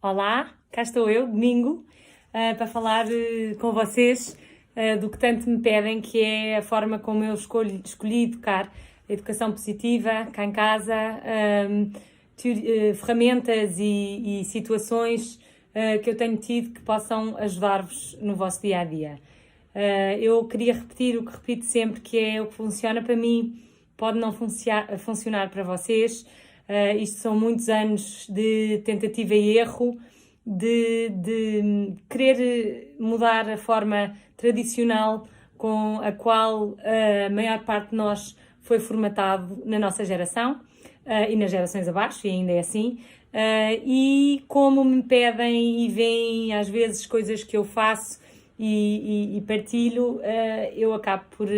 Olá, cá estou eu, domingo, para falar com vocês do que tanto me pedem, que é a forma como eu escolhi educar, a educação positiva, cá em casa, ferramentas e situações que eu tenho tido que possam ajudar-vos no vosso dia-a-dia. Eu queria repetir o que repito sempre, que é o que funciona para mim, pode não funcionar para vocês. Isto são muitos anos de tentativa e erro, de querer mudar a forma tradicional com a qual a maior parte de nós foi formatado na nossa geração e nas gerações abaixo, e ainda é assim. E como me pedem e veem às vezes coisas que eu faço e partilho, eu acabo por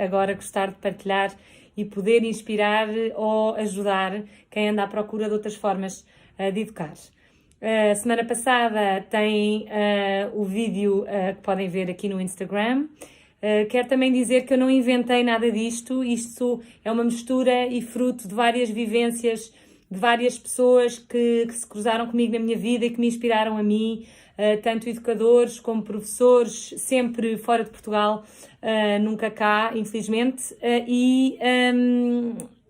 agora gostar de partilhar e poder inspirar ou ajudar quem anda à procura de outras formas de educar. Semana passada tem o vídeo que podem ver aqui no Instagram. Quero também dizer que eu não inventei nada disto, isto é uma mistura e fruto de várias vivências, de várias pessoas que se cruzaram comigo na minha vida e que me inspiraram a mim, tanto educadores como professores, sempre fora de Portugal, nunca cá, infelizmente,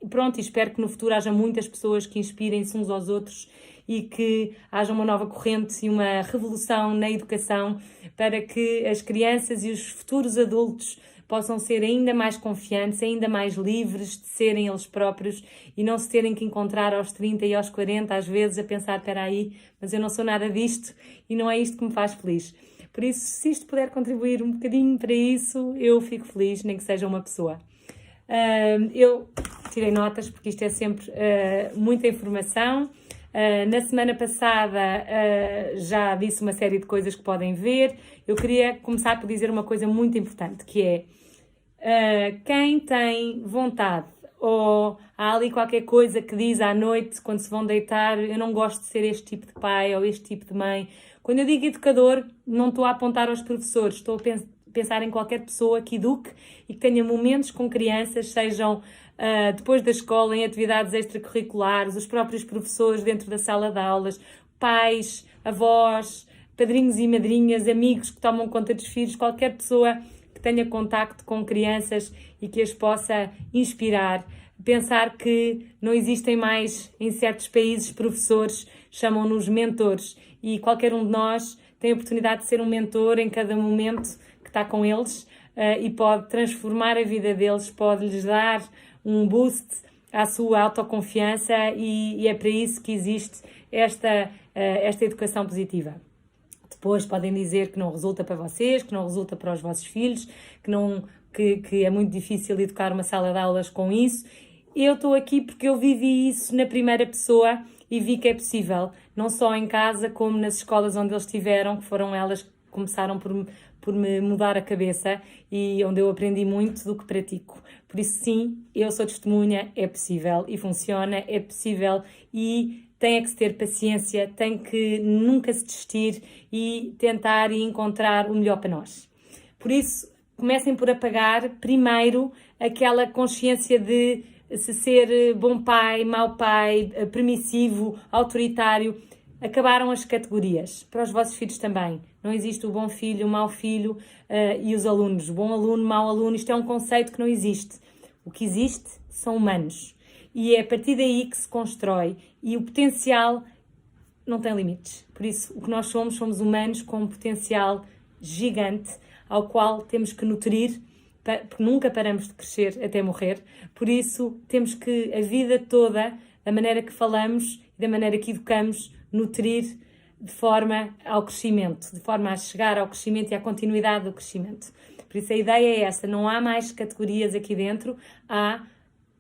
pronto, espero que no futuro haja muitas pessoas que inspirem-se uns aos outros e que haja uma nova corrente e uma revolução na educação para que as crianças e os futuros adultos possam ser ainda mais confiantes, ainda mais livres de serem eles próprios e não se terem que encontrar aos 30 e aos 40, às vezes, a pensar, espera aí, mas eu não sou nada disto e não é isto que me faz feliz. Por isso, se isto puder contribuir um bocadinho para isso, eu fico feliz, nem que seja uma pessoa. Eu tirei notas porque isto é sempre muita informação. Na semana passada já disse uma série de coisas que podem ver. Eu queria começar por dizer uma coisa muito importante, que é quem tem vontade ou há ali qualquer coisa que diz à noite, quando se vão deitar, eu não gosto de ser este tipo de pai ou este tipo de mãe. Quando eu digo educador, não estou a apontar aos professores, estou a pensar em qualquer pessoa que eduque e que tenha momentos com crianças, sejam depois da escola, em atividades extracurriculares, os próprios professores dentro da sala de aulas, pais, avós, padrinhos e madrinhas, amigos que tomam conta dos filhos, qualquer pessoa que tenha contacto com crianças e que as possa inspirar. Pensar que não existem mais, em certos países, professores, chamam-nos mentores, e qualquer um de nós tem a oportunidade de ser um mentor em cada momento que está com eles e pode transformar a vida deles, pode-lhes dar um boost à sua autoconfiança e é para isso que existe esta educação positiva. Depois podem dizer que não resulta para vocês, que não resulta para os vossos filhos, que é muito difícil educar uma sala de aulas com isso. Eu estou aqui porque eu vivi isso na primeira pessoa e vi que é possível, não só em casa como nas escolas onde eles estiveram, que foram elas que começaram por me mudar a cabeça e onde eu aprendi muito do que pratico. Por isso, sim, eu sou testemunha, é possível e funciona, é possível e tem que se ter paciência, tem que nunca se desistir e tentar e encontrar o melhor para nós. Por isso, comecem por apagar primeiro aquela consciência de se ser bom pai, mau pai, permissivo, autoritário. Acabaram as categorias, para os vossos filhos também. Não existe o bom filho, o mau filho e os alunos. Bom aluno, mau aluno, isto é um conceito que não existe. O que existe são humanos. E é a partir daí que se constrói. E o potencial não tem limites. Por isso, o que nós somos humanos com um potencial gigante ao qual temos que nutrir, porque nunca paramos de crescer até morrer. Por isso, temos que, a vida toda, da maneira que falamos e da maneira que educamos, nutrir de forma ao crescimento, de forma a chegar ao crescimento e à continuidade do crescimento. Por isso a ideia é essa, não há mais categorias aqui dentro, há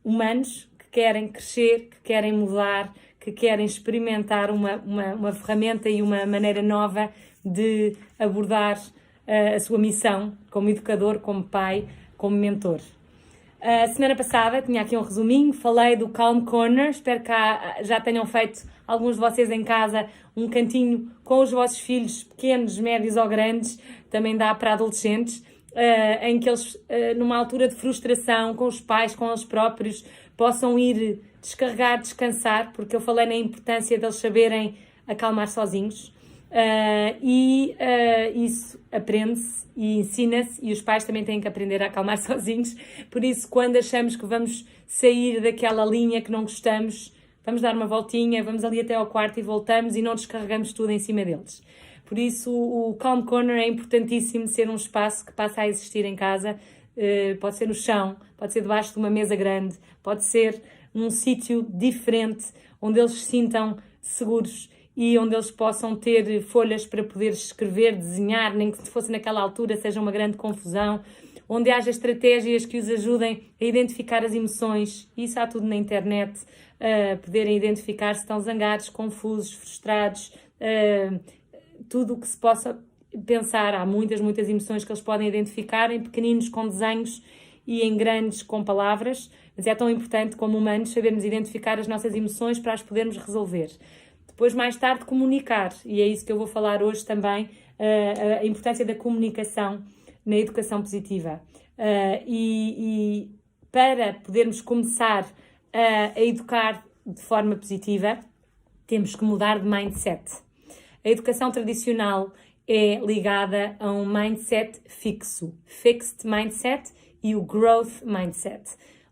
humanos que querem crescer, que querem mudar, que querem experimentar uma ferramenta e uma maneira nova de abordar a sua missão como educador, como pai, como mentor. A semana passada, tinha aqui um resuminho, falei do Calm Corner, espero que já tenham feito alguns de vocês em casa um cantinho com os vossos filhos pequenos, médios ou grandes, também dá para adolescentes, em que eles, numa altura de frustração com os pais, com eles próprios, possam ir descarregar, descansar, porque eu falei na importância deles saberem acalmar sozinhos. Isso aprende-se e ensina-se, e os pais também têm que aprender a acalmar sozinhos. Por isso, quando achamos que vamos sair daquela linha que não gostamos, vamos dar uma voltinha, vamos ali até ao quarto e voltamos, e não descarregamos tudo em cima deles. Por isso, o Calm Corner é importantíssimo ser um espaço que passa a existir em casa. Pode ser no chão, pode ser debaixo de uma mesa grande, pode ser num sítio diferente, onde eles se sintam seguros e onde eles possam ter folhas para poder escrever, desenhar, nem que se fosse naquela altura seja uma grande confusão, onde haja estratégias que os ajudem a identificar as emoções. Isso há tudo na internet, poderem identificar se estão zangados, confusos, frustrados, tudo o que se possa pensar. Há muitas emoções que eles podem identificar, em pequeninos com desenhos e em grandes com palavras, mas é tão importante como humanos sabermos identificar as nossas emoções para as podermos resolver. Depois, mais tarde, comunicar, e é isso que eu vou falar hoje também, a importância da comunicação na educação positiva. E para podermos começar a educar de forma positiva, temos que mudar de mindset. A educação tradicional é ligada a um mindset fixo, fixed mindset, e o growth mindset.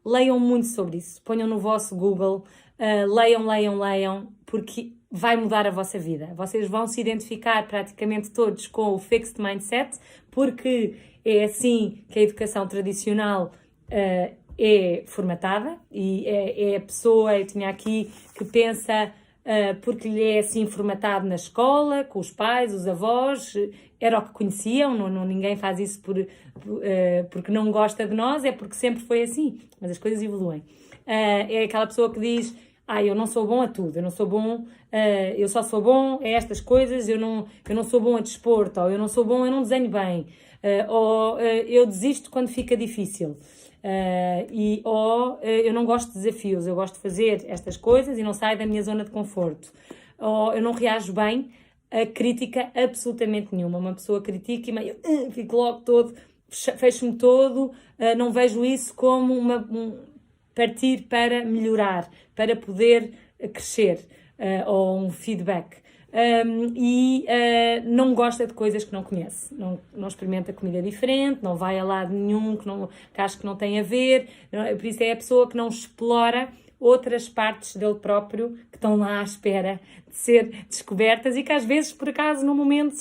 Leiam muito sobre isso, ponham no vosso Google, leiam, porque vai mudar a vossa vida. Vocês vão se identificar praticamente todos com o fixed mindset, porque é assim que a educação tradicional é formatada, e é a pessoa, eu tinha aqui, que pensa porque lhe é assim formatado na escola, com os pais, os avós, era o que conheciam, ninguém faz isso porque não gosta de nós, é porque sempre foi assim, mas as coisas evoluem. É aquela pessoa que diz: eu não sou bom a tudo, eu não sou bom, eu só sou bom a estas coisas, eu não sou bom a desporto, ou eu não sou bom, eu não desenho bem, ou eu desisto quando fica difícil. Eu não gosto de desafios, eu gosto de fazer estas coisas e não saio da minha zona de conforto. Ou eu não reajo bem a crítica absolutamente nenhuma. Uma pessoa critica e eu fico logo todo, fecho-me todo, não vejo isso como partir para melhorar, para poder crescer, ou um feedback. Não gosta de coisas que não conhece, não experimenta comida diferente, não vai a lado nenhum que acho que não tem a ver, por isso é a pessoa que não explora outras partes dele próprio que estão lá à espera de ser descobertas, e que às vezes, por acaso, num momento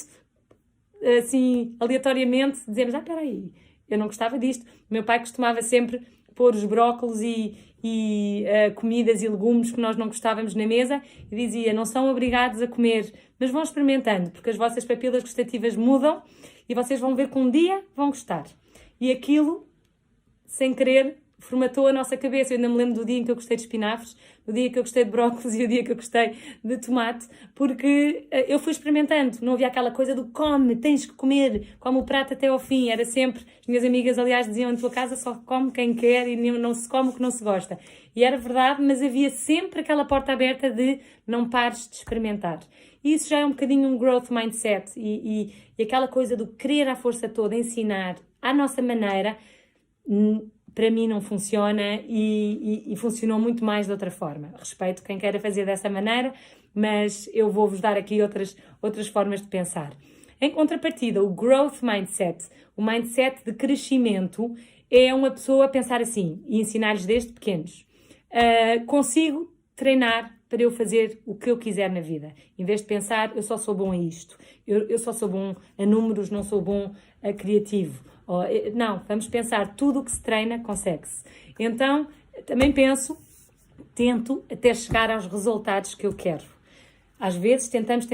assim, aleatoriamente, dizemos: espera aí, eu não gostava disto. O meu pai costumava sempre pôr os brócolos e comidas e legumes que nós não gostávamos na mesa, e dizia: não são obrigados a comer, mas vão experimentando, porque as vossas papilas gustativas mudam e vocês vão ver que um dia vão gostar. E aquilo, sem querer, formatou a nossa cabeça. Eu ainda me lembro do dia em que eu gostei de espinafres, do dia que eu gostei de brócolis e o dia que eu gostei de tomate, porque eu fui experimentando. Não havia aquela coisa do come, tens que comer, come o prato até ao fim. Era sempre, as minhas amigas, aliás, diziam: em tua casa só come quem quer e não se come o que não se gosta. E era verdade, mas havia sempre aquela porta aberta de não pares de experimentar. E isso já é um bocadinho um growth mindset, e aquela coisa do querer à força toda ensinar à nossa maneira, para mim não funciona, e funcionou muito mais de outra forma. Respeito quem queira fazer dessa maneira, mas eu vou-vos dar aqui outras formas de pensar. Em contrapartida, o growth mindset, o mindset de crescimento, é uma pessoa pensar assim, e ensinar-lhes desde pequenos: consigo treinar para eu fazer o que eu quiser na vida. Em vez de pensar: eu só sou bom a isto, eu só sou bom a números, não sou bom a criativo. Não, vamos pensar: tudo o que se treina consegue-se. Então, também tento até chegar aos resultados que eu quero. Às vezes tentamos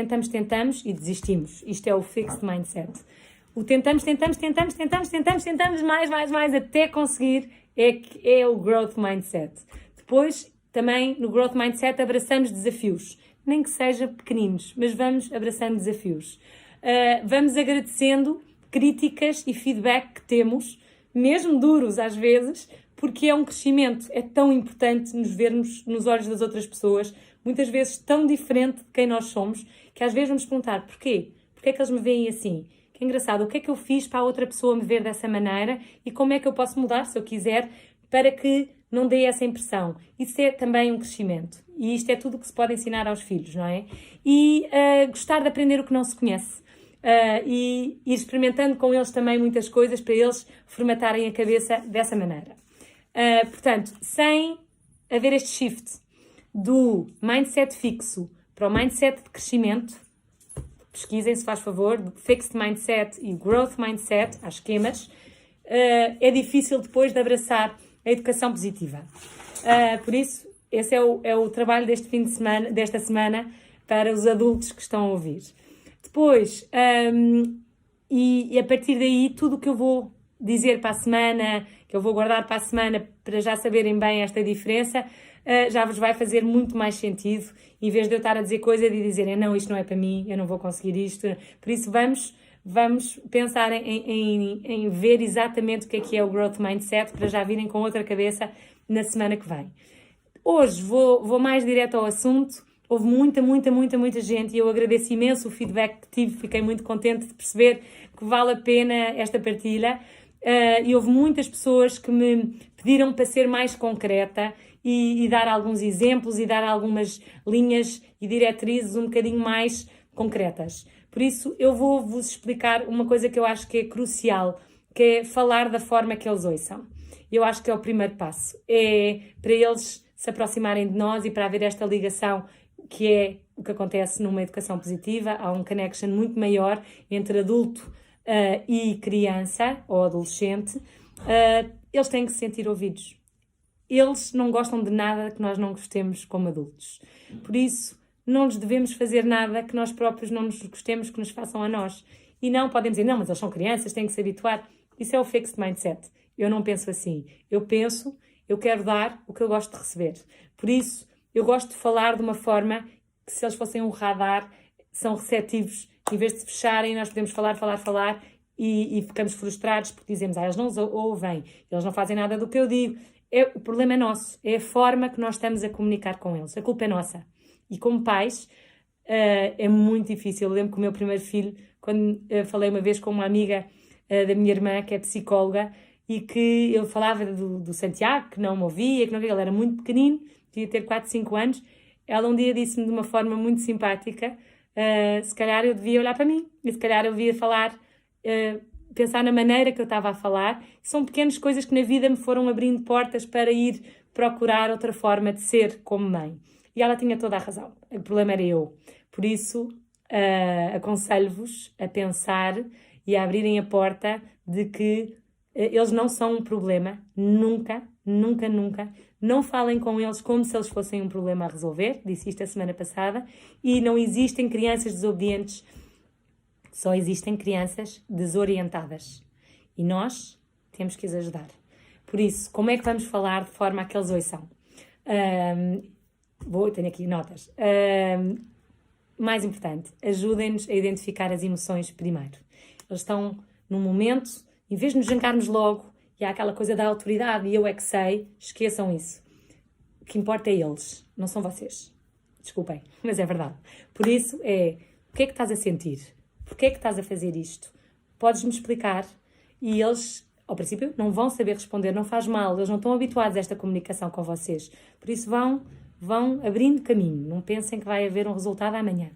e desistimos. Isto é o fixed mindset. O tentamos mais até conseguir é o growth mindset. Depois, também no growth mindset, abraçamos desafios. Nem que seja pequeninos, mas vamos abraçando desafios. Vamos agradecendo críticas e feedback que temos, mesmo duros às vezes, porque é um crescimento. É tão importante nos vermos nos olhos das outras pessoas, muitas vezes tão diferente de quem nós somos, que às vezes vamos perguntar: porquê? Porquê é que eles me veem assim? Que engraçado, o que é que eu fiz para a outra pessoa me ver dessa maneira, e como é que eu posso mudar, se eu quiser, para que não dê essa impressão. Isso é também um crescimento. E isto é tudo o que se pode ensinar aos filhos, não é? E gostar de aprender o que não se conhece. E ir experimentando com eles também muitas coisas para eles formatarem a cabeça dessa maneira. Portanto, sem haver este shift do mindset fixo para o mindset de crescimento, pesquisem, se faz favor, Fixed Mindset e Growth Mindset, há esquemas, é difícil depois de abraçar a educação positiva. Por isso, esse é o trabalho desta semana para os adultos que estão a ouvir. Depois, e a partir daí, tudo o que eu vou dizer para a semana, que eu vou guardar para a semana para já saberem bem esta diferença, já vos vai fazer muito mais sentido, em vez de eu estar a dizer coisas e dizerem não, isto não é para mim, eu não vou conseguir isto. Por isso vamos pensar em ver exatamente o que é o Growth Mindset para já virem com outra cabeça na semana que vem. Hoje vou mais direto ao assunto. Houve muita gente e eu agradeço imenso o feedback que tive, fiquei muito contente de perceber que vale a pena esta partilha. E houve muitas pessoas que me pediram para ser mais concreta e dar alguns exemplos e dar algumas linhas e diretrizes um bocadinho mais concretas. Por isso, eu vou-vos explicar uma coisa que eu acho que é crucial, que é falar da forma que eles ouçam. Eu acho que é o primeiro passo. É para eles se aproximarem de nós e para haver esta ligação, que é o que acontece numa educação positiva. Há um connection muito maior entre adulto e criança ou adolescente. Eles têm que se sentir ouvidos. Eles não gostam de nada que nós não gostemos como adultos. Por isso, não lhes devemos fazer nada que nós próprios não nos gostemos que nos façam a nós. E não podem dizer, não, mas eles são crianças, têm que se habituar. Isso é o fixed mindset. Eu não penso assim. Eu quero dar o que eu gosto de receber. Por isso, eu gosto de falar de uma forma que, se eles fossem um radar, são receptivos. Em vez de se fecharem, nós podemos falar e ficamos frustrados porque dizemos, eles não ouvem, eles não fazem nada do que eu digo. O problema é nosso, é a forma que nós estamos a comunicar com eles. A culpa é nossa. E como pais, é muito difícil. Eu lembro que o meu primeiro filho, quando falei uma vez com uma amiga da minha irmã, que é psicóloga, e que eu falava do Santiago, que não me ouvia, que não via, ele era muito pequenino, devia ter 4, 5 anos. Ela um dia disse-me de uma forma muito simpática, se calhar eu devia olhar para mim, e se calhar eu devia falar, pensar na maneira que eu estava a falar. São pequenas coisas que na vida me foram abrindo portas para ir procurar outra forma de ser como mãe. E ela tinha toda a razão. O problema era eu. Por isso, aconselho-vos a pensar e a abrirem a porta de que eles não são um problema. Nunca. Não falem com eles como se eles fossem um problema a resolver. Disse isto a semana passada. E não existem crianças desobedientes. Só existem crianças desorientadas. E nós temos que as ajudar. Por isso, como é que vamos falar de forma a que eles ouçam? Tenho aqui notas. Mais importante, ajudem-nos a identificar as emoções primeiro. Eles estão num momento, em vez de nos jangarmos logo, e há aquela coisa da autoridade e eu é que sei, esqueçam isso. O que importa é eles, não são vocês. Desculpem, mas é verdade. Por isso o que é que estás a sentir? Porquê é que estás a fazer isto? Podes-me explicar? E eles, ao princípio, não vão saber responder, não faz mal, eles não estão habituados a esta comunicação com vocês. Por isso vão abrindo caminho, não pensem que vai haver um resultado amanhã.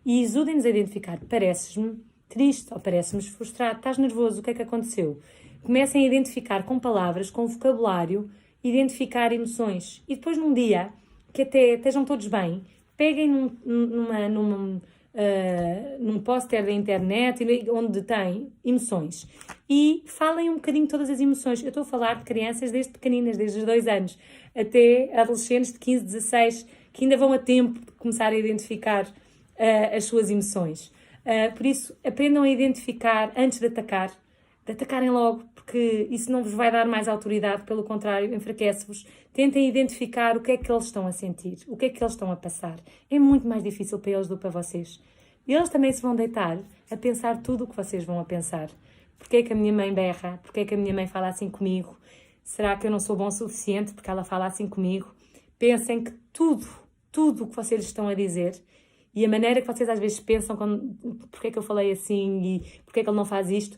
E ajudem-nos a identificar, pareces-me triste ou pareces-me frustrado, estás nervoso, o que é que aconteceu? Comecem a identificar com palavras, com vocabulário, identificar emoções. E depois num dia, que até estejam todos bem, peguem num póster da internet onde tem emoções e falem um bocadinho todas as emoções. Eu estou a falar de crianças desde pequeninas, desde os 2 anos, até adolescentes de 15, 16, que ainda vão a tempo de começar a identificar as suas emoções. Por isso, aprendam a identificar antes de atacarem logo, porque isso não vos vai dar mais autoridade, pelo contrário, enfraquece-vos. Tentem identificar o que é que eles estão a sentir, o que é que eles estão a passar. É muito mais difícil para eles do que para vocês. E eles também se vão deitar a pensar tudo o que vocês vão a pensar. Porquê é que a minha mãe berra? Porquê é que a minha mãe fala assim comigo? Será que eu não sou bom o suficiente porque ela fala assim comigo? Pensem que tudo o que vocês estão a dizer e a maneira que vocês às vezes pensam porquê é que eu falei assim e porquê é que ele não faz isto,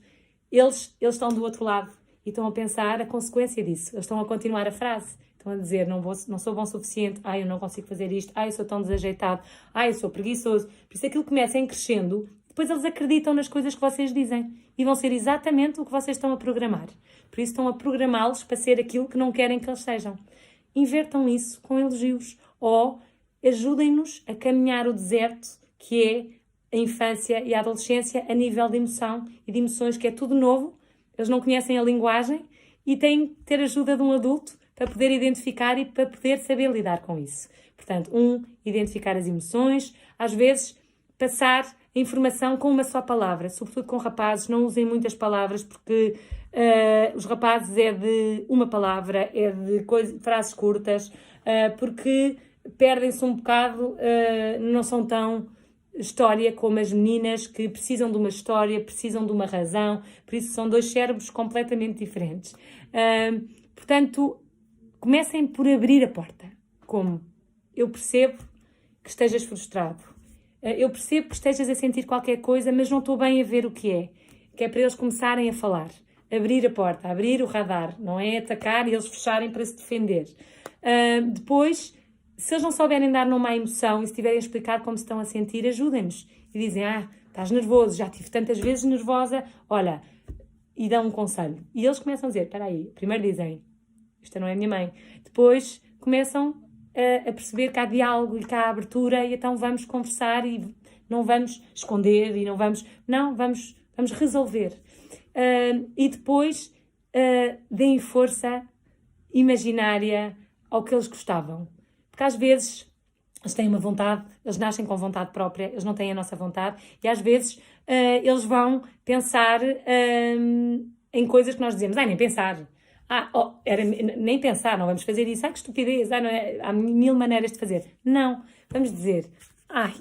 eles estão do outro lado e estão a pensar a consequência disso. Eles estão a continuar a frase. Estão a dizer, não sou bom o suficiente, eu não consigo fazer isto, eu sou tão desajeitado, eu sou preguiçoso. Por isso aquilo começa em crescendo, depois eles acreditam nas coisas que vocês dizem e vão ser exatamente o que vocês estão a programar. Por isso estão a programá-los para ser aquilo que não querem que eles sejam. Invertam isso com elogios ou ajudem-nos a caminhar o deserto que é a infância e a adolescência a nível de emoção e de emoções, que é tudo novo, eles não conhecem a linguagem e têm que ter ajuda de um adulto para poder identificar e para poder saber lidar com isso. Portanto, identificar as emoções, às vezes passar a informação com uma só palavra, sobretudo com rapazes, não usem muitas palavras porque os rapazes é de uma palavra, é de frases curtas, porque perdem-se um bocado, não são tão história como as meninas que precisam de uma história, precisam de uma razão, por isso são dois cérebros completamente diferentes. Portanto, comecem por abrir a porta, como eu percebo que estejas frustrado, eu percebo que estejas a sentir qualquer coisa, mas não estou bem a ver o que é para eles começarem a falar. Abrir a porta, abrir o radar, não é atacar e eles fecharem para se defender. Depois, se eles não souberem dar numa emoção e se tiverem a explicar como se estão a sentir, ajudem-nos. E dizem, estás nervoso, já estive tantas vezes nervosa, olha, e dão um conselho. E eles começam a dizer, espera aí, primeiro dizem, esta não é a minha mãe. Depois começam a perceber que há diálogo e que há abertura e então vamos conversar e não vamos esconder e vamos resolver. E depois deem força imaginária ao que eles gostavam. Porque às vezes eles têm uma vontade, eles nascem com vontade própria, eles não têm a nossa vontade e às vezes eles vão pensar em coisas que nós dizemos, nem pensar. Nem pensar, não vamos fazer isso, que estupidez, não é? Há mil maneiras de fazer. Não, vamos dizer,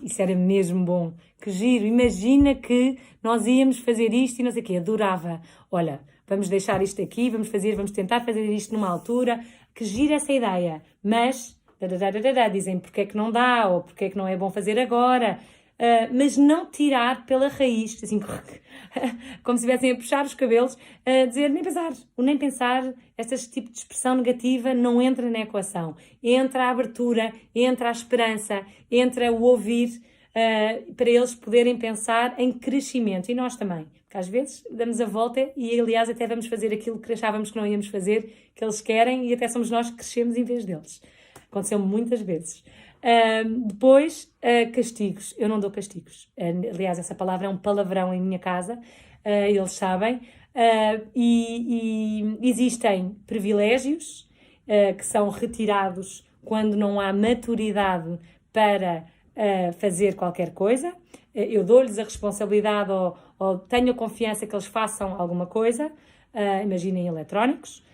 isso era mesmo bom, que giro, imagina que nós íamos fazer isto e não sei o quê, adorava. Olha, vamos deixar isto aqui, vamos tentar fazer isto numa altura, que gira essa ideia, mas dizem porque é que não dá, ou porque é que não é bom fazer agora, mas não tirar pela raiz, assim, como se estivessem a puxar os cabelos, a dizer nem pensar, este tipo de expressão negativa não entra na equação, entra a abertura, entra a esperança, entra o ouvir, para eles poderem pensar em crescimento, e nós também, porque às vezes damos a volta e aliás até vamos fazer aquilo que achávamos que não íamos fazer, que eles querem, e até somos nós que crescemos em vez deles. Aconteceu muitas vezes. Depois, castigos. Eu não dou castigos. Aliás, essa palavra é um palavrão em minha casa. Eles sabem. E existem privilégios que são retirados quando não há maturidade para fazer qualquer coisa. Eu dou-lhes a responsabilidade ou tenho a confiança que eles façam alguma coisa. Imaginem eletrónicos.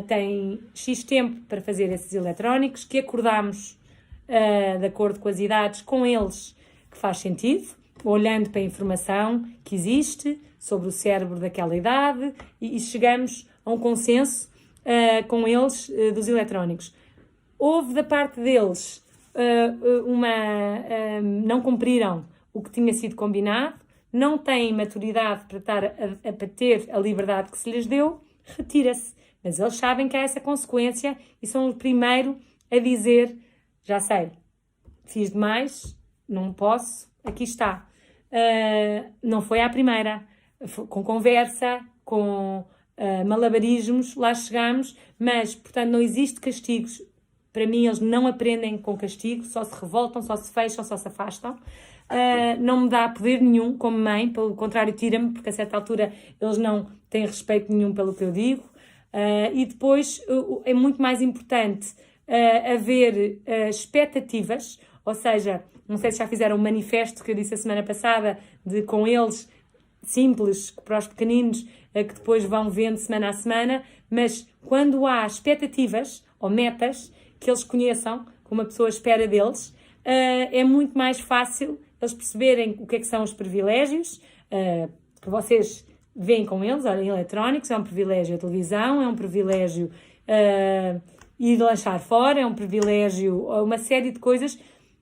Têm X tempo para fazer esses eletrónicos, que acordamos de acordo com as idades com eles, que faz sentido, olhando para a informação que existe sobre o cérebro daquela idade e chegamos a um consenso com eles dos eletrónicos. Houve da parte deles não cumpriram o que tinha sido combinado, não têm maturidade para ter a liberdade que se lhes deu, retira-se. Mas eles sabem que há essa consequência e são o primeiro a dizer, já sei, fiz demais, não posso, aqui está. Não foi à primeira, com conversa, com malabarismos, lá chegamos, mas, portanto, não existe castigos. Para mim, eles não aprendem com castigo, só se revoltam, só se fecham, só se afastam. Não me dá poder nenhum como mãe, pelo contrário, tira-me, porque a certa altura eles não têm respeito nenhum pelo que eu digo. E depois é muito mais importante haver expectativas, ou seja, não sei se já fizeram um manifesto que eu disse a semana passada, com eles, simples, para os pequeninos, que depois vão vendo semana a semana, mas quando há expectativas ou metas que eles conheçam, que uma pessoa espera deles, é muito mais fácil eles perceberem o que é que são os privilégios que vocês veem com eles. Olha, eletrónicos é um privilégio, a televisão é um privilégio, ir lanchar fora é um privilégio, uma série de coisas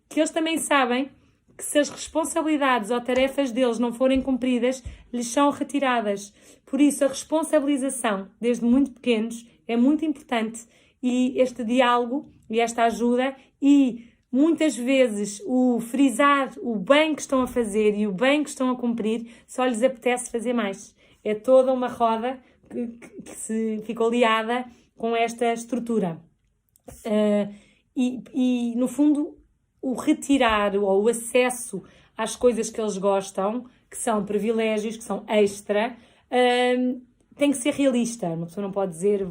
que eles também sabem que se as responsabilidades ou tarefas deles não forem cumpridas, lhes são retiradas. Por isso, a responsabilização, desde muito pequenos, é muito importante, e este diálogo e esta ajuda, e muitas vezes o frisar o bem que estão a fazer e o bem que estão a cumprir, só lhes apetece fazer mais. É toda uma roda que se ficou liada com esta estrutura. No fundo, o retirar ou o acesso às coisas que eles gostam, que são privilégios, que são extra, tem que ser realista. Uma pessoa não pode dizer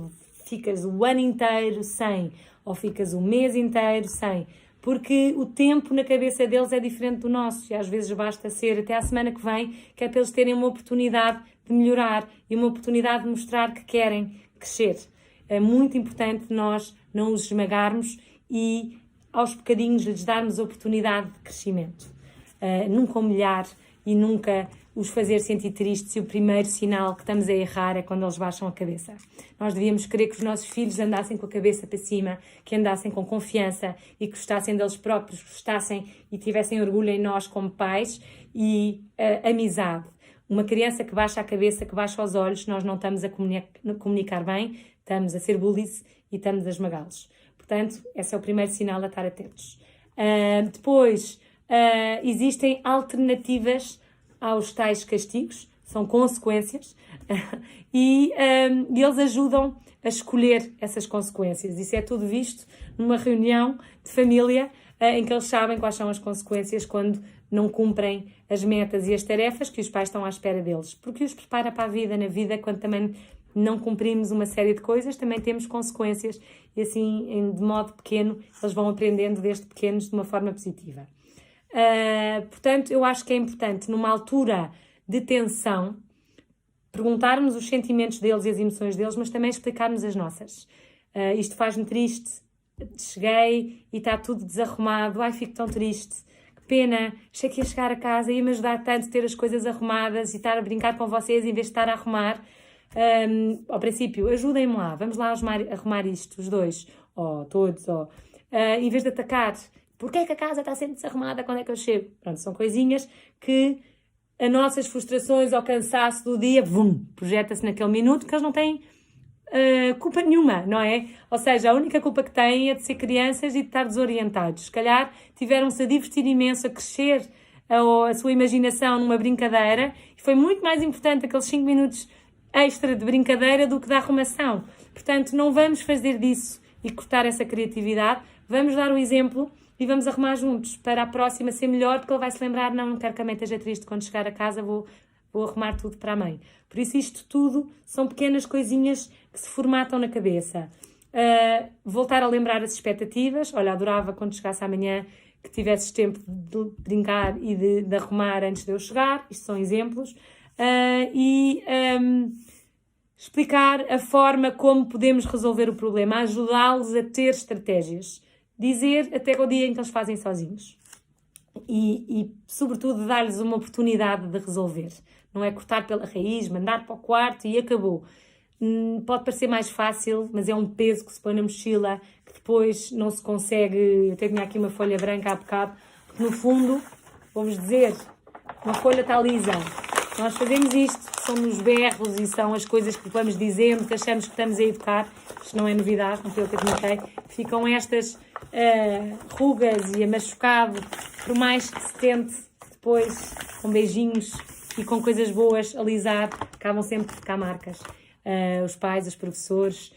ficas o ano inteiro sem, ou ficas o mês inteiro sem, porque o tempo na cabeça deles é diferente do nosso, e às vezes basta ser até à semana que vem, que é para eles terem uma oportunidade de melhorar e uma oportunidade de mostrar que querem crescer. É muito importante nós não os esmagarmos e aos bocadinhos lhes darmos a oportunidade de crescimento. Nunca humilhar e nunca os fazer sentir tristes, e o primeiro sinal que estamos a errar é quando eles baixam a cabeça. Nós devíamos querer que os nossos filhos andassem com a cabeça para cima, que andassem com confiança e que gostassem deles próprios, gostassem e tivessem orgulho em nós como pais e amizade. Uma criança que baixa a cabeça, que baixa os olhos, nós não estamos a comunicar bem, estamos a ser bullies e estamos a esmagá-los. Portanto, esse é o primeiro sinal a estar atentos. Depois, existem alternativas aos tais castigos, são consequências, e eles ajudam a escolher essas consequências. Isso é tudo visto numa reunião de família em que eles sabem quais são as consequências quando não cumprem as metas e as tarefas que os pais estão à espera deles, porque os prepara para a vida. Na vida, quando também não cumprimos uma série de coisas, também temos consequências, e assim, de modo pequeno, eles vão aprendendo desde pequenos de uma forma positiva. Portanto, eu acho que é importante, numa altura de tensão, perguntarmos os sentimentos deles e as emoções deles, mas também explicarmos as nossas. Isto faz-me triste, cheguei e está tudo desarrumado, ai, fico tão triste, que pena, achei que ia chegar a casa e ia-me ajudar tanto ter as coisas arrumadas e estar a brincar com vocês em vez de estar a arrumar. Ao princípio, ajudem-me lá, vamos lá arrumar isto, os dois, ou todos, ou em vez de atacar, porque é que a casa está sempre desarrumada, quando é que eu chego? Pronto, são coisinhas que as nossas frustrações ou cansaço do dia, projeta-se naquele minuto, que eles não têm culpa nenhuma, não é? Ou seja, a única culpa que têm é de ser crianças e de estar desorientados. Se calhar tiveram-se a divertir imenso, a crescer a sua imaginação numa brincadeira, e foi muito mais importante aqueles 5 minutos extra de brincadeira do que da arrumação. Portanto, não vamos fazer disso e cortar essa criatividade, vamos dar o exemplo e vamos arrumar juntos para a próxima ser melhor, porque ele vai se lembrar, não quero que a mãe esteja triste quando chegar a casa, vou arrumar tudo para a mãe. Por isso, isto tudo são pequenas coisinhas que se formatam na cabeça. Voltar a lembrar as expectativas. Olha, adorava quando chegasse amanhã que tivesses tempo de brincar e de arrumar antes de eu chegar. Isto são exemplos. Explicar a forma como podemos resolver o problema, ajudá-los a ter estratégias. Dizer até o dia em que eles fazem sozinhos. E sobretudo, dar-lhes uma oportunidade de resolver. Não é cortar pela raiz, mandar para o quarto e acabou. Pode parecer mais fácil, mas é um peso que se põe na mochila, que depois não se consegue. Eu tinha aqui uma folha branca há bocado, porque no fundo, vou-vos dizer, uma folha está lisa. Nós fazemos isto, são nos berros e são as coisas que vamos dizendo, que achamos que estamos a educar. Isto não é novidade, não foi eu que admitei. Ficam estas rugas e machucado, por mais que se tente depois, com beijinhos e com coisas boas, alisar, acabam sempre por ficar marcas. Os pais, os professores.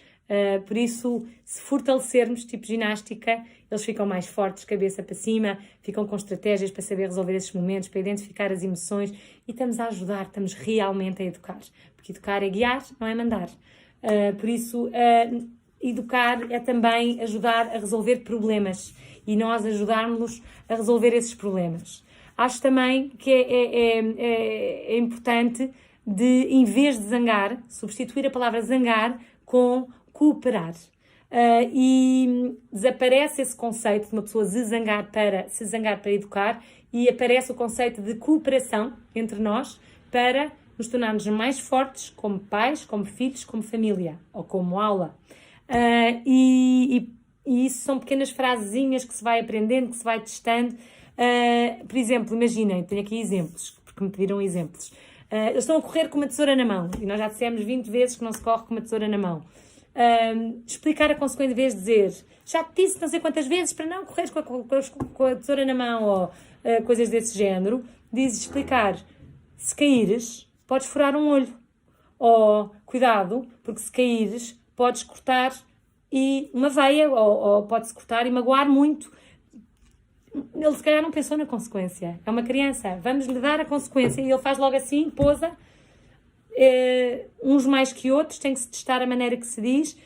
Por isso, se fortalecermos, tipo ginástica, eles ficam mais fortes, cabeça para cima, ficam com estratégias para saber resolver esses momentos, para identificar as emoções, e estamos a ajudar, estamos realmente a educar. Porque educar é guiar, não é mandar. Por isso, educar é também ajudar a resolver problemas e nós ajudarmos-los a resolver esses problemas. Acho também que é importante de, em vez de zangar, substituir a palavra zangar com cooperar. E desaparece esse conceito de uma pessoa se zangar para educar, e aparece o conceito de cooperação entre nós para nos tornarmos mais fortes como pais, como filhos, como família ou como aula. E isso são pequenas frasezinhas que se vai aprendendo, que se vai testando, Por exemplo, imaginem, tenho aqui exemplos, porque me pediram exemplos. Eles estão a correr com uma tesoura na mão, e nós já dissemos 20 vezes que não se corre com uma tesoura na mão. Explicar a consequência, em vez de dizer, já te disse não sei quantas vezes para não correres com a tesoura na mão, ou coisas desse género, explicar, se caíres, podes furar um olho. Ou, cuidado, porque se caíres, podes cortar uma veia, ou pode-se cortar e magoar muito. Ele se calhar não pensou na consequência. É uma criança. Vamos-lhe dar a consequência. E ele faz logo assim, pousa. Uns mais que outros. Tem que se testar a maneira que se diz.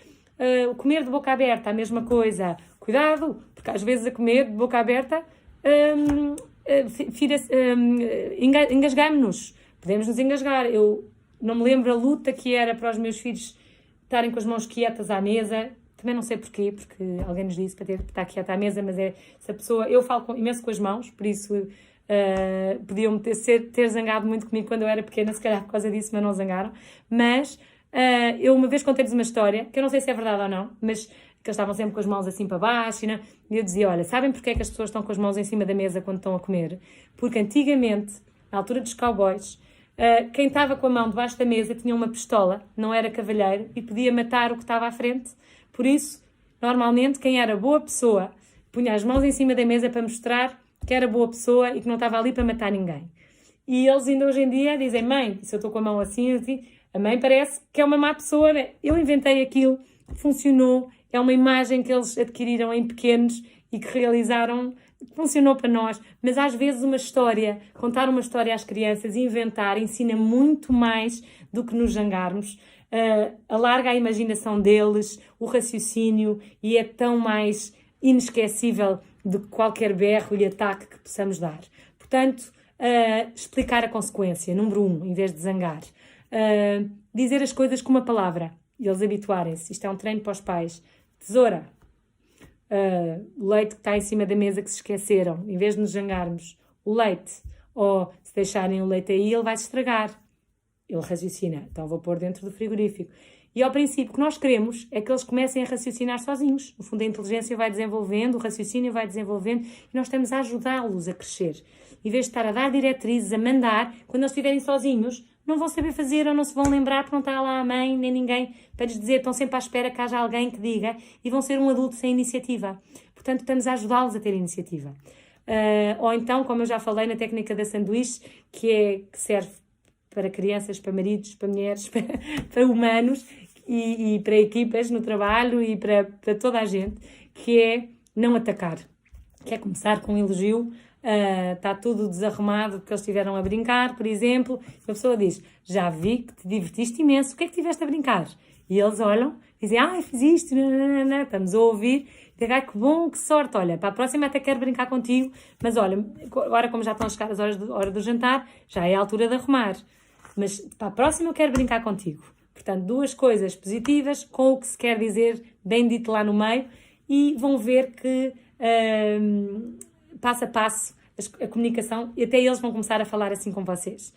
O comer de boca aberta, a mesma coisa. Cuidado, porque às vezes a comer de boca aberta engasgamos-nos. Podemos nos engasgar. Eu não me lembro a luta que era para os meus filhos estarem com as mãos quietas à mesa. Também não sei porquê, porque alguém nos disse para estar quieta à mesa, mas essa pessoa... Eu falo imenso com as mãos, por isso podiam ter zangado muito comigo quando eu era pequena, se calhar por causa disso, mas não zangaram. Mas eu uma vez contei-lhes uma história, que eu não sei se é verdade ou não, mas que eles estavam sempre com as mãos assim para baixo, e eu dizia, olha, sabem porque é que as pessoas estão com as mãos em cima da mesa quando estão a comer? Porque antigamente, na altura dos cowboys, quem estava com a mão debaixo da mesa tinha uma pistola, não era cavalheiro, e podia matar o que estava à frente. Por isso, normalmente, quem era boa pessoa punha as mãos em cima da mesa para mostrar que era boa pessoa e que não estava ali para matar ninguém. E eles ainda hoje em dia dizem, mãe, se eu estou com a mão assim, a mãe parece que é uma má pessoa. Eu inventei aquilo, funcionou, é uma imagem que eles adquiriram em pequenos e que realizaram, funcionou para nós. Mas às vezes uma história, contar uma história às crianças, inventar, ensina muito mais do que nos zangarmos. Alarga a imaginação deles, o raciocínio, e é tão mais inesquecível do que qualquer berro e ataque que possamos dar. Portanto, explicar a consequência, número 1, em vez de zangar. Dizer as coisas com uma palavra, e eles habituarem-se. Isto é um treino para os pais. Tesoura. O leite que está em cima da mesa que se esqueceram, em vez de nos zangarmos. O leite. Ou se deixarem o leite aí, ele vai se estragar. Ele raciocina, então vou pôr dentro do frigorífico. E ao princípio, o que nós queremos é que eles comecem a raciocinar sozinhos. No fundo, a inteligência vai desenvolvendo, o raciocínio vai desenvolvendo, e nós estamos a ajudá-los a crescer. Em vez de estar a dar diretrizes, a mandar, quando eles estiverem sozinhos, não vão saber fazer ou não se vão lembrar porque não está lá a mãe nem ninguém para lhes dizer, estão sempre à espera que haja alguém que diga, e vão ser um adulto sem iniciativa. Portanto, estamos a ajudá-los a ter iniciativa. Ou então, como eu já falei, na técnica da sanduíche, que serve para crianças, para maridos, para mulheres, para humanos e para equipas no trabalho e para toda a gente, que é não atacar, que é começar com um elogio. Está tudo desarrumado porque eles estiveram a brincar, por exemplo, a pessoa diz, já vi que te divertiste imenso, o que é que estiveste a brincar? E eles olham, dizem, fiz isto, estamos a ouvir, e que bom, que sorte, olha, para a próxima até quero brincar contigo, mas olha, agora como já estão a chegar as hora do jantar, já é a altura de arrumar. Mas para a próxima eu quero brincar contigo. Portanto, 2 coisas positivas com o que se quer dizer, bem dito lá no meio, e vão ver que passo a passo a comunicação, e até eles vão começar a falar assim com vocês.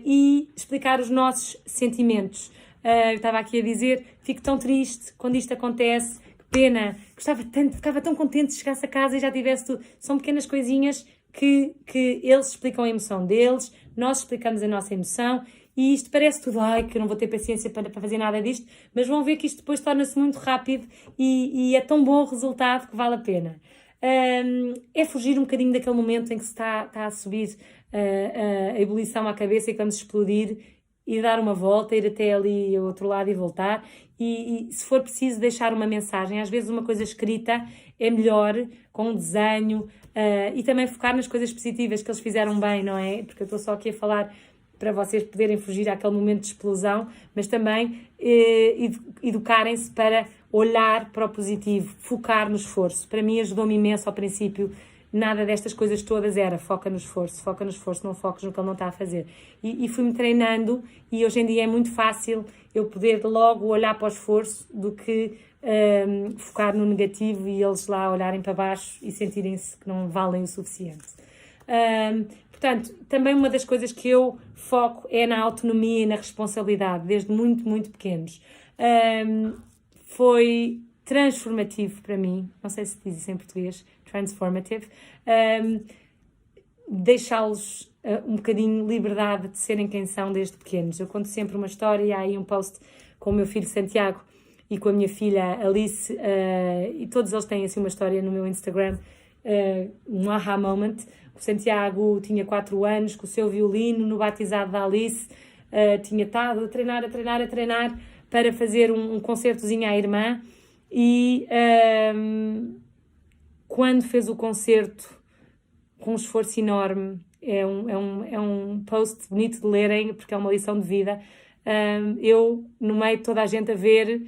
E explicar os nossos sentimentos. Eu estava aqui a dizer, fico tão triste quando isto acontece, que pena, gostava tanto, ficava tão contente se chegasse a casa e já tivesse tudo. São pequenas coisinhas que eles explicam a emoção deles, nós explicamos a nossa emoção, e isto parece tudo, que eu não vou ter paciência para fazer nada disto, mas vão ver que isto depois torna-se muito rápido e é tão bom o resultado que vale a pena. É fugir um bocadinho daquele momento em que se está a subir a ebulição à cabeça e que vamos explodir, e dar uma volta, ir até ali ao outro lado e voltar, e se for preciso deixar uma mensagem, às vezes uma coisa escrita é melhor, com um desenho, e também focar nas coisas positivas que eles fizeram bem, não é? Porque eu estou só aqui a falar para vocês poderem fugir àquele momento de explosão, mas também educarem-se para olhar para o positivo, focar no esforço. Para mim ajudou-me imenso ao princípio. Nada destas coisas todas era foca no esforço, não foques no que ele não está a fazer. E fui-me treinando, e hoje em dia é muito fácil eu poder logo olhar para o esforço do que focar no negativo e eles lá olharem para baixo e sentirem-se que não valem o suficiente. Portanto, também uma das coisas que eu foco é na autonomia e na responsabilidade, desde muito, muito pequenos. Foi transformativo para mim, não sei se diz isso em português, transformative, deixá-los um bocadinho liberdade de serem quem são desde pequenos. Eu conto sempre uma história, e há aí um post com o meu filho Santiago e com a minha filha Alice, e todos eles têm assim uma história no meu Instagram, um aha moment. O Santiago tinha 4 anos, com o seu violino no batizado da Alice, tinha estado a treinar para fazer um concertozinho à irmã, e quando fez o concerto com um esforço enorme, é um post bonito de lerem, porque é uma lição de vida. Eu, no meio de toda a gente a ver,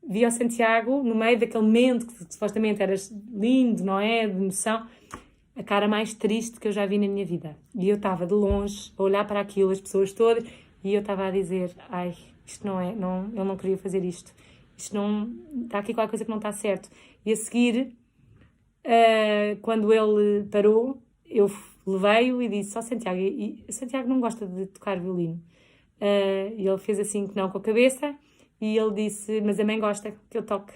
vi ao Santiago, no meio daquele momento que supostamente era lindo, não é? De emoção, a cara mais triste que eu já vi na minha vida. E eu estava de longe a olhar para aquilo, as pessoas todas, e eu estava a dizer, ai, isto não é, não, ele não queria fazer isto. Isto não, está aqui qualquer coisa que não está certo. E a seguir, quando ele parou, eu levei-o e disse, Santiago, e Santiago não gosta de tocar violino. E ele fez assim que não com a cabeça, e ele disse, mas a mãe gosta que eu toque.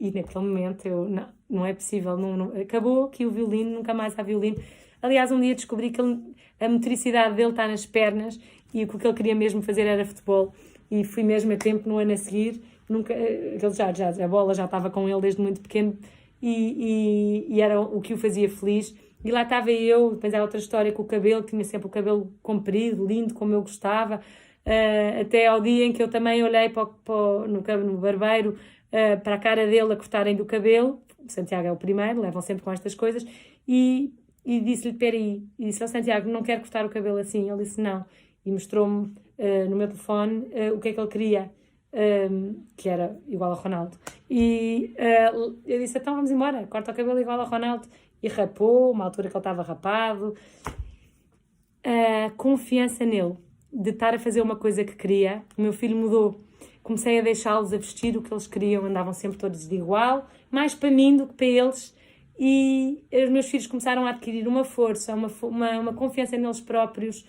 E naquele momento eu, não é possível, não, acabou aqui o violino, nunca mais há violino. Aliás, um dia descobri que a motricidade dele está nas pernas, e o que ele queria mesmo fazer era futebol. E fui mesmo a tempo no ano a seguir, a bola já estava com ele desde muito pequeno, e era o que o fazia feliz. E lá estava eu, depois há outra história com o cabelo, tinha sempre o cabelo comprido, lindo, como eu gostava, até ao dia em que eu também olhei no barbeiro, para a cara dele a cortarem do cabelo. O Santiago é o primeiro, levam sempre com estas coisas, e disse-lhe, peraí, e disse ao Santiago, não quero cortar o cabelo assim. Ele disse não, e mostrou-me no meu telefone o que é que ele queria, que era igual ao Ronaldo. E eu disse, então vamos embora, corta o cabelo igual ao Ronaldo. E rapou, uma altura que ele estava rapado. A confiança nele, de estar a fazer uma coisa que queria. O meu filho mudou. Comecei a deixá-los a vestir o que eles queriam, andavam sempre todos de igual, mais para mim do que para eles. E os meus filhos começaram a adquirir uma força, uma confiança neles próprios,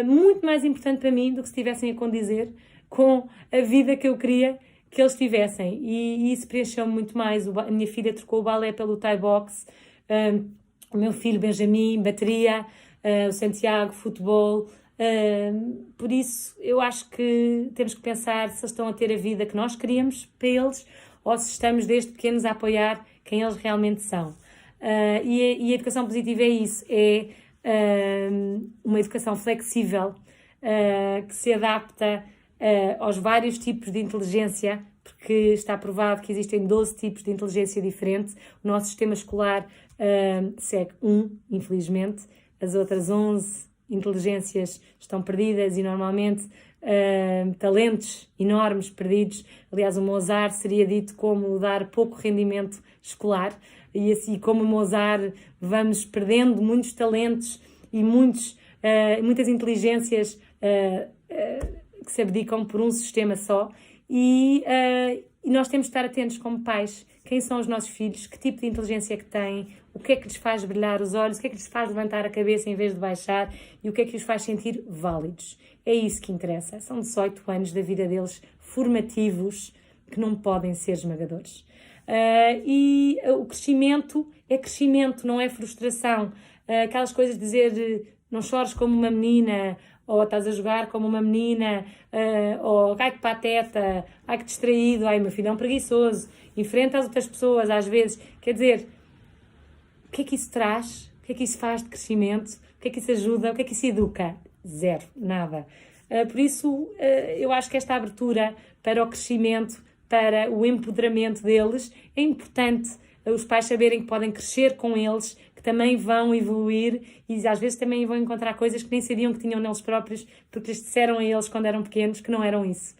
muito mais importante para mim do que se estivessem a condizer com a vida que eu queria que eles tivessem. E isso preencheu-me muito mais. A minha filha trocou o balé pelo Thai box, o meu filho Benjamin, bateria, o Santiago, futebol. Por isso, eu acho que temos que pensar se eles estão a ter a vida que nós queríamos para eles, ou se estamos desde pequenos a apoiar quem eles realmente são. E a educação positiva é isso, é uma educação flexível, que se adapta aos vários tipos de inteligência, porque está provado que existem 12 tipos de inteligência diferentes. O nosso sistema escolar segue infelizmente, as outras 11 inteligências estão perdidas, e normalmente talentos enormes perdidos. Aliás, o Mozart seria dito como dar pouco rendimento escolar, e assim como o Mozart vamos perdendo muitos talentos e muitas inteligências que se abdicam por um sistema só, e nós temos de estar atentos como pais. Quem são os nossos filhos? Que tipo de inteligência é que têm? O que é que lhes faz brilhar os olhos? O que é que lhes faz levantar a cabeça em vez de baixar? E o que é que os faz sentir válidos? É isso que interessa. São 18 anos da vida deles formativos que não podem ser esmagadores. E o crescimento é crescimento, não é frustração. Aquelas coisas de dizer não chores como uma menina, ou estás a jogar como uma menina, ou ai que pateta, ai que distraído, ai meu filho é um preguiçoso, enfrenta as outras pessoas às vezes. Quer dizer, o que é que isso traz? O que é que isso faz de crescimento? O que é que isso ajuda? O que é que isso educa? Zero, nada. Por isso, eu acho que esta abertura para o crescimento, para o empoderamento deles, é importante os pais saberem que podem crescer com eles, que também vão evoluir, e às vezes também vão encontrar coisas que nem sabiam que tinham neles próprios, porque lhes disseram a eles quando eram pequenos que não eram isso.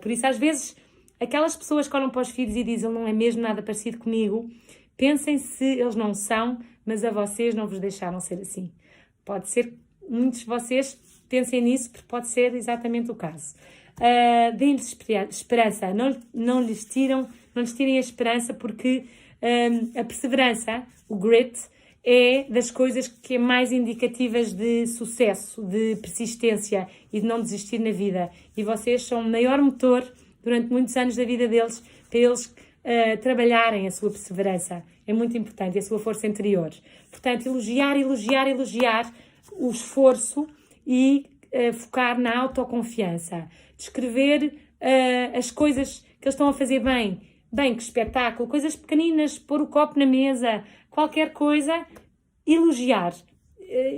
Por isso, às vezes, aquelas pessoas que olham para os filhos e dizem ele não é mesmo nada parecido comigo, pensem se eles não são, mas a vocês não vos deixaram ser assim. Pode ser que muitos de vocês pensem nisso, porque pode ser exatamente o caso. Deem-lhes esperança, não lhes tirem a esperança, porque a perseverança, o grit, é das coisas que é mais indicativas de sucesso, de persistência e de não desistir na vida. E vocês são o maior motor durante muitos anos da vida deles, para eles trabalharem a sua perseverança. É muito importante, e a sua força interior. Portanto, elogiar o esforço e focar na autoconfiança. Descrever as coisas que eles estão a fazer bem. Bem, que espetáculo, coisas pequeninas, pôr o copo na mesa, qualquer coisa, elogiar.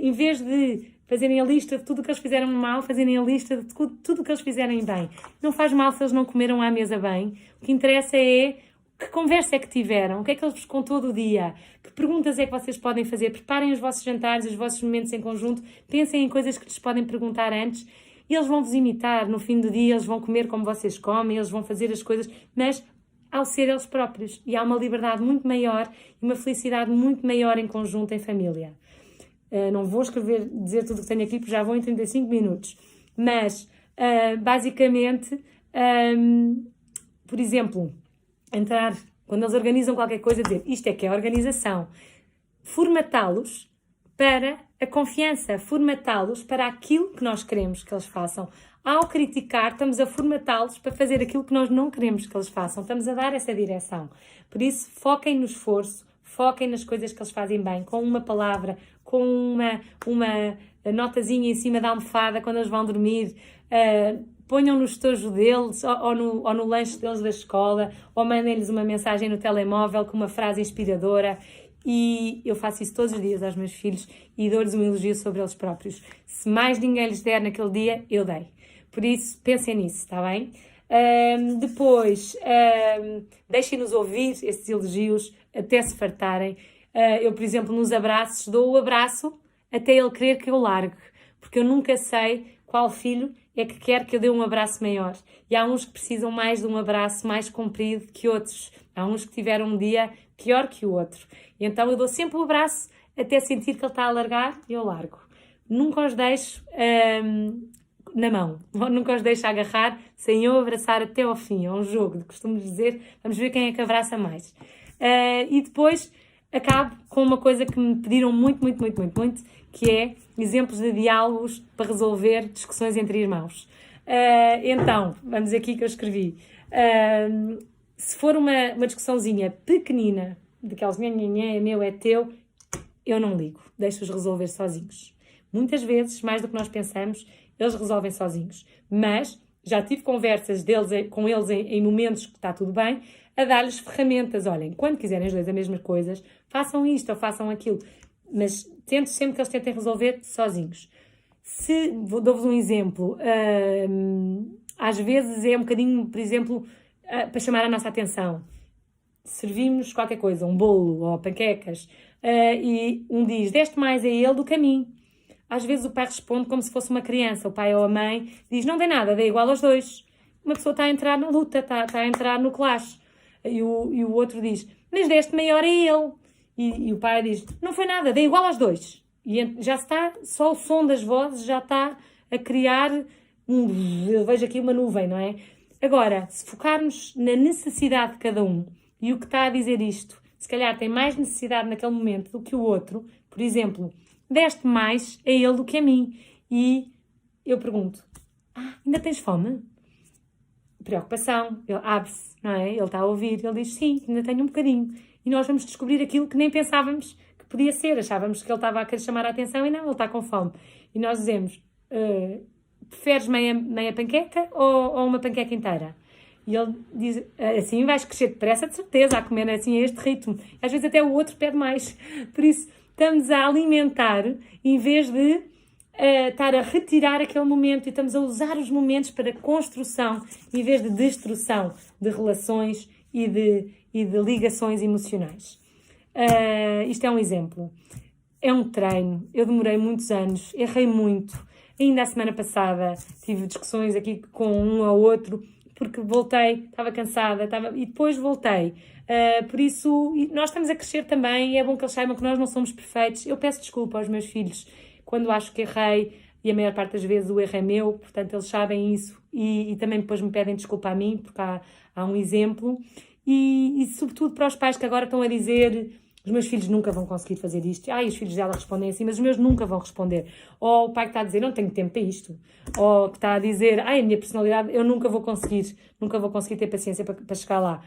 Em vez de fazerem a lista de tudo o que eles fizeram mal, fazerem a lista de tudo o que eles fizerem bem. Não faz mal se eles não comeram à mesa bem. O que interessa é que conversa é que tiveram, o que é que eles vos contou do dia, que perguntas é que vocês podem fazer. Preparem os vossos jantares, os vossos momentos em conjunto, pensem em coisas que lhes podem perguntar antes e eles vão vos imitar. No fim do dia eles vão comer como vocês comem, eles vão fazer as coisas, mas ao ser eles próprios. E há uma liberdade muito maior e uma felicidade muito maior em conjunto, em família. Não vou dizer tudo o que tenho aqui, porque já vou em 35 minutos. Mas, basicamente, por exemplo, quando eles organizam qualquer coisa, dizer isto é que é organização. Formatá-los para a confiança, formatá-los para aquilo que nós queremos que eles façam. Ao criticar, estamos a formatá-los para fazer aquilo que nós não queremos que eles façam. Estamos a dar essa direção. Por isso, foquem no esforço, foquem nas coisas que eles fazem bem, com uma palavra, com uma notazinha em cima da almofada quando eles vão dormir, ponham no estojo deles ou no lanche deles da escola, ou mandem-lhes uma mensagem no telemóvel com uma frase inspiradora. E eu faço isso todos os dias aos meus filhos e dou-lhes um elogio sobre eles próprios. Se mais ninguém lhes der naquele dia, eu dei. Por isso, pensem nisso, está bem? Depois, deixem-nos ouvir esses elogios até se fartarem. Eu, por exemplo, nos abraços, dou o abraço até ele querer que eu largue, porque eu nunca sei qual filho é que quer que eu dê um abraço maior. E há uns que precisam mais de um abraço mais comprido que outros. Há uns que tiveram um dia pior que o outro. E então eu dou sempre o abraço até sentir que ele está a largar e eu largo. Nunca os deixo na mão, nunca os deixo agarrar sem eu abraçar até ao fim. É um jogo, costumo dizer, vamos ver quem é que abraça mais. E depois acabo com uma coisa que me pediram muito, que é exemplos de diálogos para resolver discussões entre irmãos. Então, vamos aqui que eu escrevi. Se for uma discussãozinha pequenina, daquelas é meu, é teu, eu não ligo, deixo-os resolver sozinhos. Muitas vezes, mais do que nós pensamos, eles resolvem sozinhos. Mas já tive conversas com eles em momentos que está tudo bem, a dar-lhes ferramentas. Olhem, quando quiserem os dois as mesmas coisas, façam isto ou façam aquilo. Mas tento sempre que eles tentem resolver sozinhos. Dou-vos um exemplo. Às vezes é um bocadinho, por exemplo, para chamar a nossa atenção. Servimos qualquer coisa, um bolo ou panquecas, e um diz, deste mais a ele do que a mim. Às vezes o pai responde como se fosse uma criança. O pai ou a mãe diz, não dê nada, dê igual aos dois. Uma pessoa está a entrar na luta, está a entrar no clash. E o outro diz, mas deste maior a ele. E o pai diz, não foi nada, dê igual aos dois. E já está, só o som das vozes já está a criar, eu vejo aqui uma nuvem, não é? Agora, se focarmos na necessidade de cada um, e o que está a dizer isto, se calhar tem mais necessidade naquele momento do que o outro, por exemplo, deste mais a ele do que a mim. E eu pergunto, ainda tens fome? Preocupação, ele abre-se, não é? Ele está a ouvir, ele diz, sim, ainda tenho um bocadinho. E nós vamos descobrir aquilo que nem pensávamos que podia ser. Achávamos que ele estava a querer chamar a atenção e não, ele está com fome. E nós dizemos, preferes meia panqueca ou uma panqueca inteira? E ele diz, assim vais crescer depressa, de certeza, a comer assim a este ritmo. Às vezes até o outro pede mais. Por isso, estamos a alimentar, em vez de estar a retirar aquele momento, e estamos a usar os momentos para construção, em vez de destruição de relações e de ligações emocionais. Isto é um exemplo. É um treino. Eu demorei muitos anos, errei muito. Ainda a semana passada tive discussões aqui com um ou outro, porque voltei, estava cansada, e depois voltei. Por isso, nós estamos a crescer também, e é bom que eles saibam que nós não somos perfeitos. Eu peço desculpa aos meus filhos quando acho que errei, e a maior parte das vezes o erro é meu, portanto eles sabem isso, e também depois me pedem desculpa a mim, porque há um exemplo. E sobretudo para os pais que agora estão a dizer, os meus filhos nunca vão conseguir fazer isto. Os filhos dela respondem assim, mas os meus nunca vão responder. Ou o pai que está a dizer, não tenho tempo para isto. Ou que está a dizer, a minha personalidade, eu nunca vou conseguir ter paciência para chegar lá.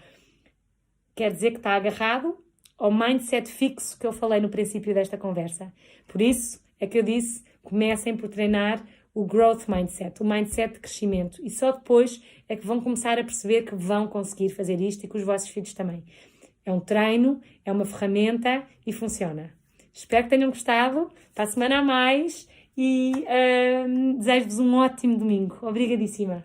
quer dizer que está agarrado ao mindset fixo que eu falei no princípio desta conversa. Por isso é que eu disse, comecem por treinar o growth mindset, o mindset de crescimento. E só depois é que vão começar a perceber que vão conseguir fazer isto e com os vossos filhos também. É um treino, é uma ferramenta e funciona. Espero que tenham gostado. Para a semana a mais e desejo-vos um ótimo domingo. Obrigadíssima.